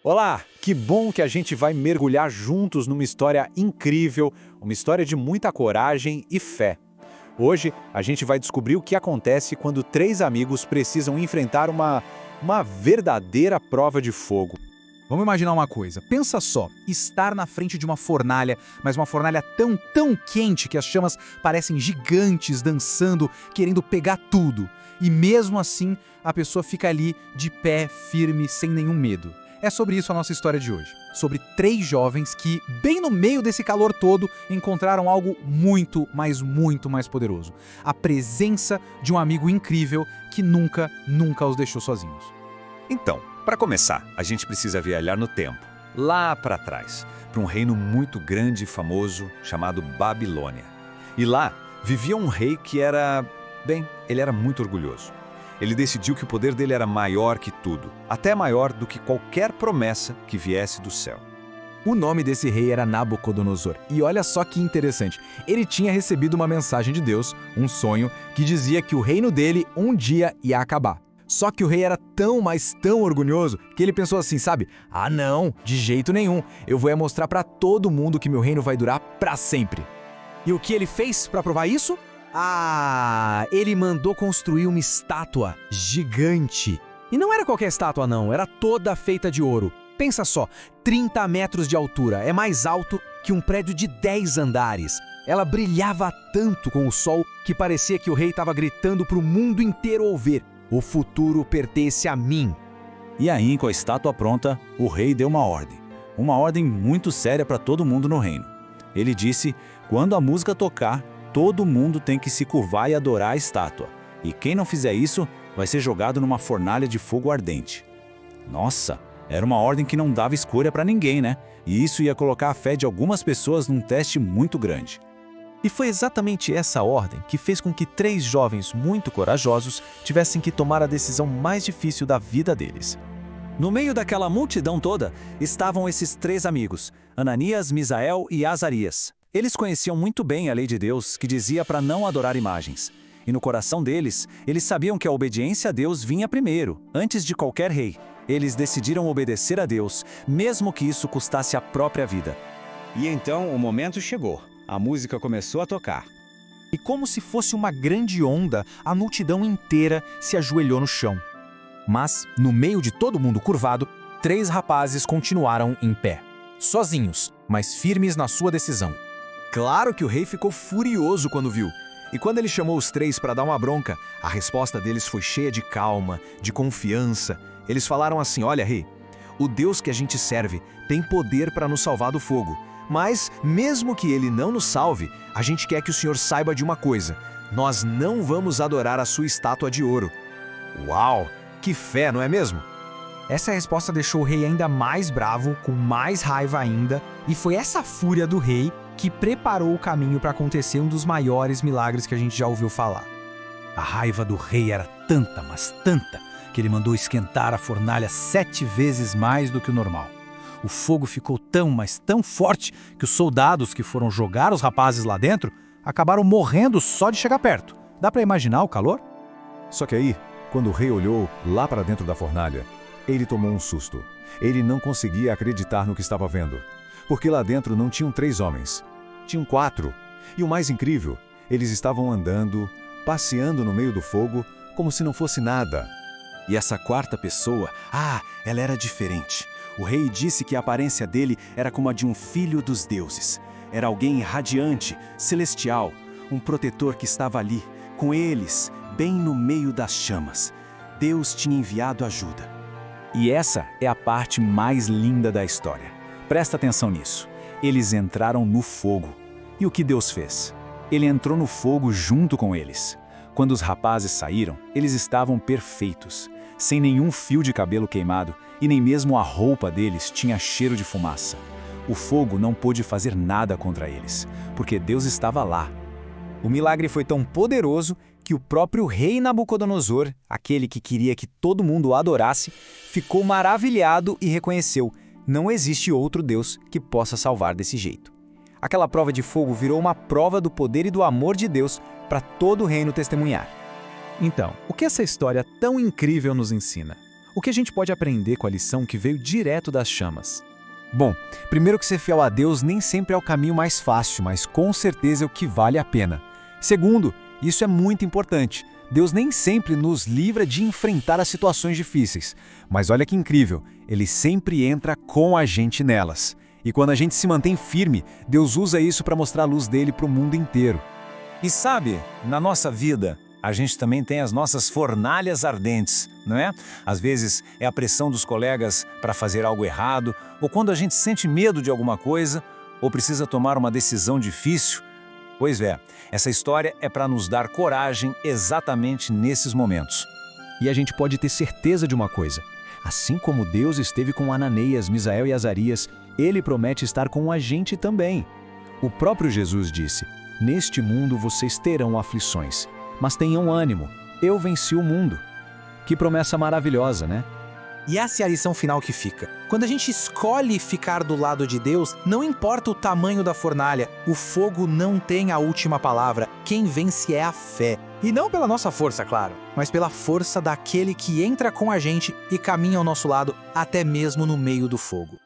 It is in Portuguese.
Olá, que bom que a gente vai mergulhar juntos numa história incrível, uma história de muita coragem e fé. Hoje a gente vai descobrir o que acontece quando três amigos precisam enfrentar uma verdadeira prova de fogo. Vamos imaginar uma coisa. Pensa só, estar na frente de uma fornalha, mas uma fornalha tão quente que as chamas parecem gigantes dançando, querendo pegar tudo. E mesmo assim, a pessoa fica ali de pé, firme, sem nenhum medo. É sobre isso a nossa história de hoje. Sobre três jovens que, bem no meio desse calor todo, encontraram algo muito mais poderoso. A presença de um amigo incrível que nunca os deixou sozinhos. Então, para começar, a gente precisa viajar no tempo, lá para trás, para um reino muito grande e famoso chamado Babilônia. E lá vivia um rei que ele era muito orgulhoso. Ele decidiu que o poder dele era maior que tudo, até maior do que qualquer promessa que viesse do céu. O nome desse rei era Nabucodonosor. E olha só que interessante, ele tinha recebido uma mensagem de Deus, um sonho, que dizia que o reino dele um dia ia acabar. Só que o rei era tão orgulhoso que ele pensou assim, sabe? Ah não, de jeito nenhum, eu vou mostrar pra todo mundo que meu reino vai durar pra sempre. E o que ele fez pra provar isso? Ele mandou construir uma estátua gigante. E não era qualquer estátua não, era toda feita de ouro. Pensa só, 30 metros de altura, é mais alto que um prédio de 10 andares. Ela brilhava tanto com o sol que parecia que o rei estava gritando pro mundo inteiro ouvir: o futuro pertence a mim. E aí, com a estátua pronta, o rei deu uma ordem muito séria para todo mundo no reino. Ele disse: quando a música tocar, todo mundo tem que se curvar e adorar a estátua. E quem não fizer isso, vai ser jogado numa fornalha de fogo ardente. Nossa, era uma ordem que não dava escolha para ninguém, né? E isso ia colocar a fé de algumas pessoas num teste muito grande. E foi exatamente essa ordem que fez com que três jovens muito corajosos tivessem que tomar a decisão mais difícil da vida deles. No meio daquela multidão toda, estavam esses três amigos, Ananias, Misael e Azarias. Eles conheciam muito bem a lei de Deus, que dizia para não adorar imagens. E no coração deles, eles sabiam que a obediência a Deus vinha primeiro, antes de qualquer rei. Eles decidiram obedecer a Deus, mesmo que isso custasse a própria vida. E então o momento chegou. A música começou a tocar. E como se fosse uma grande onda, a multidão inteira se ajoelhou no chão. Mas, no meio de todo mundo curvado, três rapazes continuaram em pé. Sozinhos, mas firmes na sua decisão. Claro que o rei ficou furioso quando viu. E quando ele chamou os três para dar uma bronca, a resposta deles foi cheia de calma, de confiança. Eles falaram assim: olha, rei, o Deus que a gente serve tem poder para nos salvar do fogo. Mas, mesmo que ele não nos salve, a gente quer que o senhor saiba de uma coisa: nós não vamos adorar a sua estátua de ouro. Uau, que fé, não é mesmo? Essa resposta deixou o rei ainda mais bravo, com mais raiva ainda, e foi essa fúria do rei que preparou o caminho para acontecer um dos maiores milagres que a gente já ouviu falar. A raiva do rei era tanta, mas tanta, que ele mandou esquentar a fornalha 7 vezes mais do que o normal. O fogo ficou tão forte que os soldados que foram jogar os rapazes lá dentro acabaram morrendo só de chegar perto. Dá para imaginar o calor? Só que aí, quando o rei olhou lá para dentro da fornalha, ele tomou um susto. Ele não conseguia acreditar no que estava vendo. Porque lá dentro não tinham 3 homens. Tinham 4. E o mais incrível, eles estavam andando, passeando no meio do fogo, como se não fosse nada. E essa quarta pessoa, ela era diferente. O rei disse que a aparência dele era como a de um filho dos deuses. Era alguém radiante, celestial, um protetor que estava ali, com eles, bem no meio das chamas. Deus tinha enviado ajuda. E essa é a parte mais linda da história. Presta atenção nisso. Eles entraram no fogo. E o que Deus fez? Ele entrou no fogo junto com eles. Quando os rapazes saíram, eles estavam perfeitos, sem nenhum fio de cabelo queimado e nem mesmo a roupa deles tinha cheiro de fumaça. O fogo não pôde fazer nada contra eles, porque Deus estava lá. O milagre foi tão poderoso que o próprio rei Nabucodonosor, aquele que queria que todo mundo o adorasse, ficou maravilhado e reconheceu: não existe outro Deus que possa salvar desse jeito. Aquela prova de fogo virou uma prova do poder e do amor de Deus para todo o reino testemunhar. Então, o que essa história tão incrível nos ensina? O que a gente pode aprender com a lição que veio direto das chamas? Bom, primeiro que ser fiel a Deus nem sempre é o caminho mais fácil, mas com certeza é o que vale a pena. Segundo, isso é muito importante. Deus nem sempre nos livra de enfrentar as situações difíceis. Mas olha que incrível, Ele sempre entra com a gente nelas. E quando a gente se mantém firme, Deus usa isso para mostrar a luz dele para o mundo inteiro. E sabe, na nossa vida, a gente também tem as nossas fornalhas ardentes, não é? Às vezes é a pressão dos colegas para fazer algo errado, ou quando a gente sente medo de alguma coisa, ou precisa tomar uma decisão difícil. Pois é, essa história é para nos dar coragem exatamente nesses momentos. E a gente pode ter certeza de uma coisa. Assim como Deus esteve com Ananias, Misael e Azarias, Ele promete estar com a gente também. O próprio Jesus disse: "Neste mundo vocês terão aflições, mas tenham ânimo, eu venci o mundo." Que promessa maravilhosa, né? E essa é a lição final que fica. Quando a gente escolhe ficar do lado de Deus, não importa o tamanho da fornalha, o fogo não tem a última palavra. Quem vence é a fé. E não pela nossa força, claro, mas pela força daquele que entra com a gente e caminha ao nosso lado, até mesmo no meio do fogo.